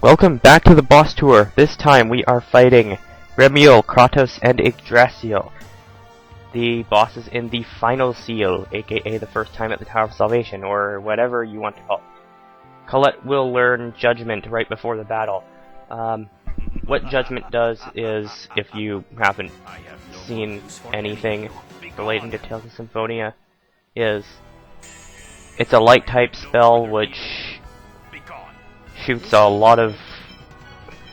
Welcome back to the boss tour. This time we are fighting Remiel, Kratos, and Yggdrasill, the bosses in the final seal, aka the first time at the Tower of Salvation, or whatever you want to call it. Colette will learn Judgment right before the battle. What Judgment does is, if you haven't seen anything relating to Tales of Symphonia, is it's a light type spell which shoots a lot of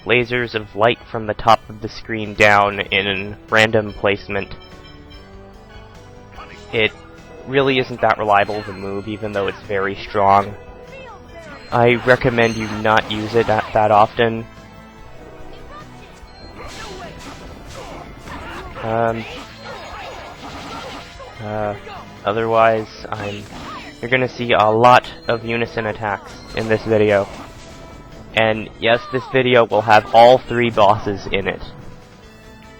lasers of light from the top of the screen down in random placement. It really isn't that reliable of a move, even though it's very strong. I recommend you not use it that often. Otherwise, you're gonna see a lot of unison attacks in this video. And yes, this video will have all 3 bosses in it.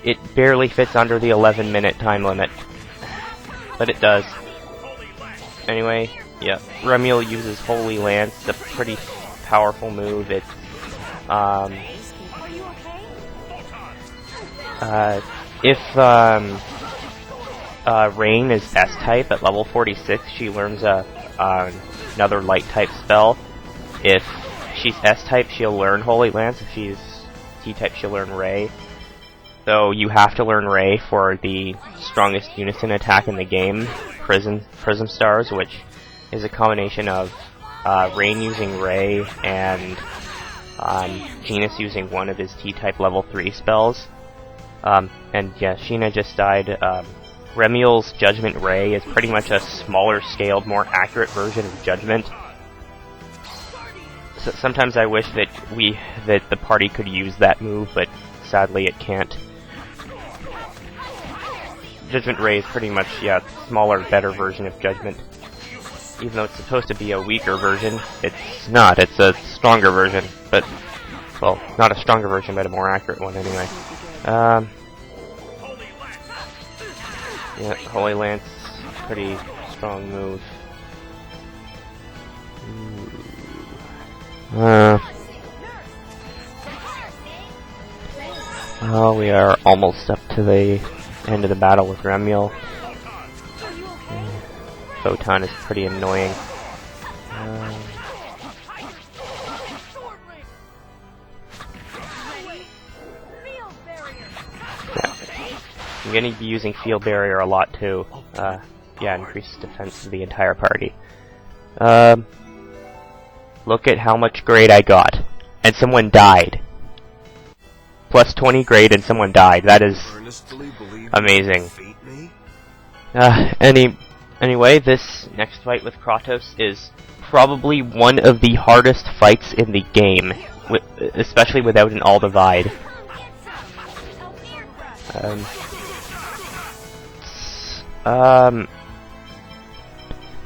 It barely fits under the 11-minute time limit, but it does. Anyway, yeah, Remiel uses Holy Lance, it's a pretty powerful move. It's, if Rain is S-type at level 46, she learns another light-type spell. If she's S-type, she'll learn Holy Lance. If she's T-type, she'll learn Ray. Though you have to learn Ray for the strongest unison attack in the game, Prism Stars, which is a combination of Rain using Ray and Genus using one of his T-type level 3 spells. And yeah, Sheena just died. Remiel's Judgment Ray is pretty much a smaller scaled, more accurate version of Judgment. So sometimes I wish that the party could use that move, but sadly it can't. Judgment Ray is pretty much, yeah, smaller, better version of Judgment. Even though it's supposed to be a weaker version, it's not. It's a stronger version, but, well, not a stronger version, but a more accurate one anyway. Yeah, Holy Lance, pretty strong move. Well, we are almost up to the end of the battle with Remiel. Photon is pretty annoying. Yeah. I'm gonna be using Field Barrier a lot too. Yeah, increases defense to the entire party. Look at how much grade I got. And someone died. Plus 20 grade and someone died. That is amazing. Anyway, this next fight with Kratos is probably one of the hardest fights in the game. Especially without an all divide.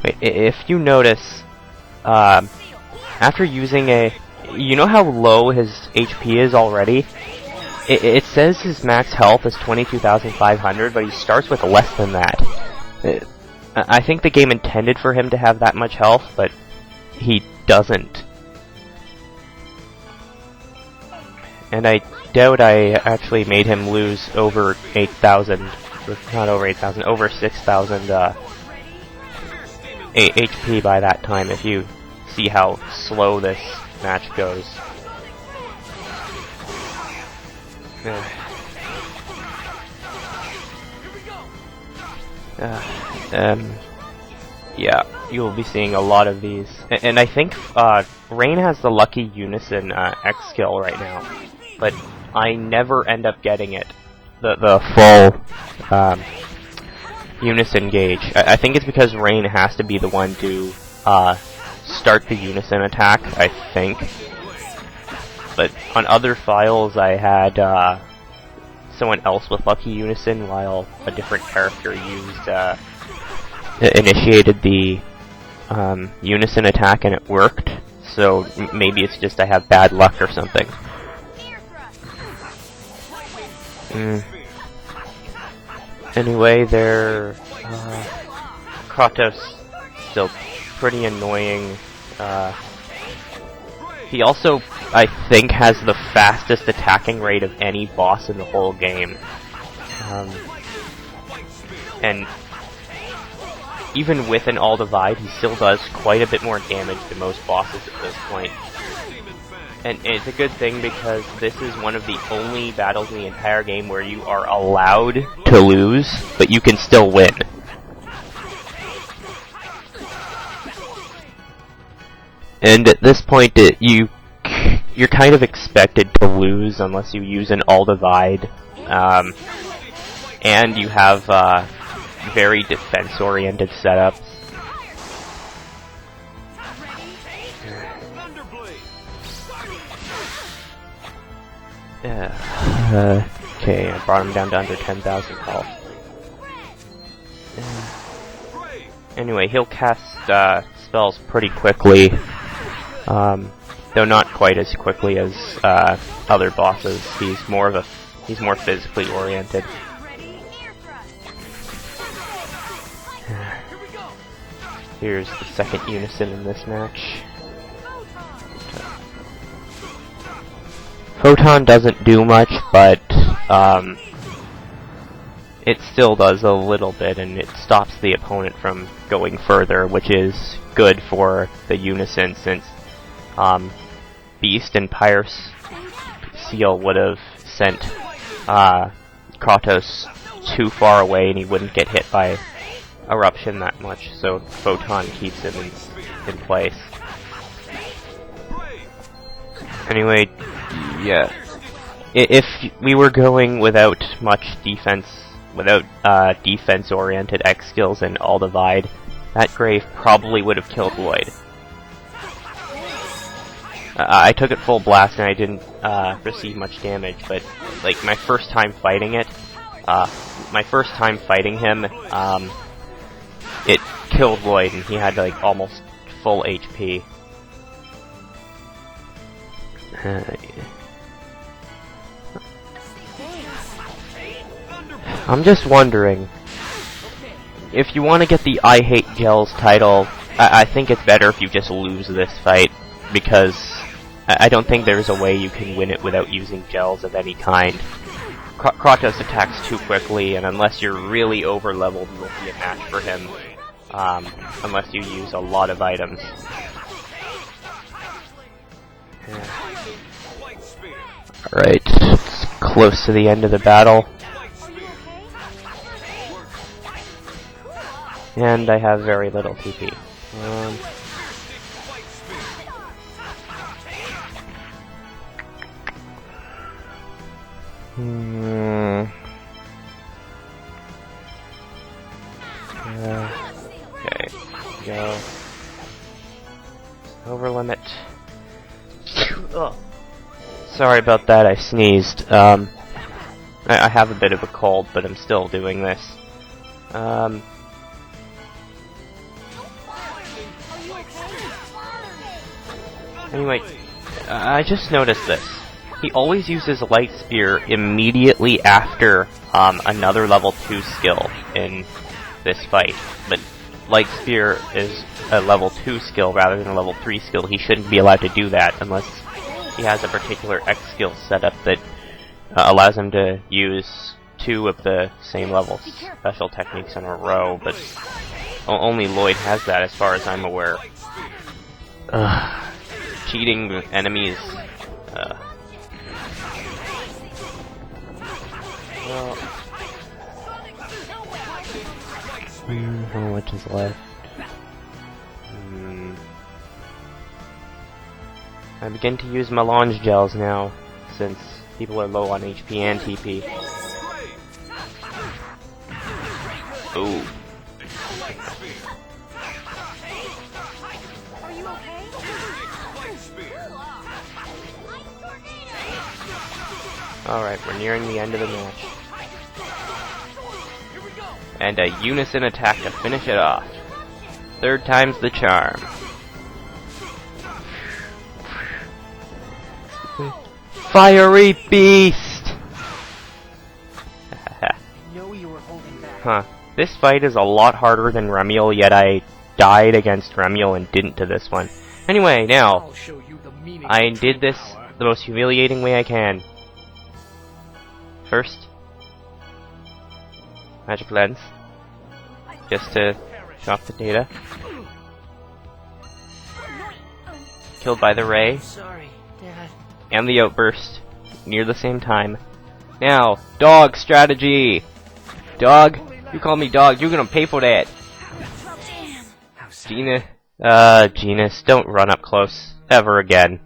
Wait, if you notice, after using you know how low his HP is already? It says his max health is 22,500, but he starts with less than that. I think the game intended for him to have that much health, but he doesn't. And I doubt I actually made him lose over 8,000, not over 8,000, over 6,000 HP by that time, if you see how slow this match goes. Yeah, you'll be seeing a lot of these. And I think Rain has the lucky Unison X skill right now, but I never end up getting it. The full Unison gauge. I think it's because Rain has to be the one to start the Unison attack, I think. But on other files I had someone else with lucky Unison, while a different character initiated the Unison attack and it worked. So maybe it's just I have bad luck or something. Anyway, Kratos still pretty annoying. He also, I think, has the fastest attacking rate of any boss in the whole game. And even with an all divide, he still does quite a bit more damage than most bosses at this point. And it's a good thing because this is one of the only battles in the entire game where you are allowed to lose, but you can still win. And at this point, you're kind of expected to lose unless you use an all divide, and you have very defense-oriented setups. Okay, I brought him down to under 10,000 health. Anyway, he'll cast spells pretty quickly, though not quite as quickly as other bosses. He's more physically oriented. Here's the second unison in this match. Photon doesn't do much, but it still does a little bit, and it stops the opponent from going further, which is good for the unison, since Beast and Pyre's Seal would have sent Kratos too far away, and he wouldn't get hit by Eruption that much, so Photon keeps him in place. Anyway, yeah, if we were going without much defense, without defense-oriented X skills and all divide, that Grave probably would have killed Lloyd. I took it full blast and I didn't receive much damage, but like my first time fighting him, it killed Lloyd and he had like almost full HP. I'm just wondering, if you want to get the I Hate Gels title, I think it's better if you just lose this fight, because I don't think there's a way you can win it without using gels of any kind. Kratos attacks too quickly, and unless you're really over-leveled, you won't be a match for him, unless you use a lot of items. Alright, it's close to the end of the battle. And I have very little TP. Okay, go. Over limit. Sorry about that, I sneezed. I have a bit of a cold, but I'm still doing this. Anyway, I just noticed this. He always uses Light Spear immediately after another level 2 skill in this fight. But Light Spear is a level 2 skill rather than a level 3 skill. He shouldn't be allowed to do that unless he has a particular X skill setup that allows him to use 2 of the same level special techniques in a row, but only Lloyd has that as far as I'm aware. Cheating enemies. Well, how much is left? I begin to use melange gels now, since people are low on HP and TP. Ooh. Alright, we're nearing the end of the match. And a unison attack to finish it off. Third time's the charm. Fiery Beast! Huh. This fight is a lot harder than Remiel, yet I died against Remiel and didn't to this one. Anyway, now, I did this the most humiliating way I can. First, magic lens, just to shock the data. Killed by the ray, Sorry, Dad. and the outburst, near the same time. Now, dog strategy! Dog, you call me dog, you're gonna pay for that! Damn. Genus, don't run up close, ever again.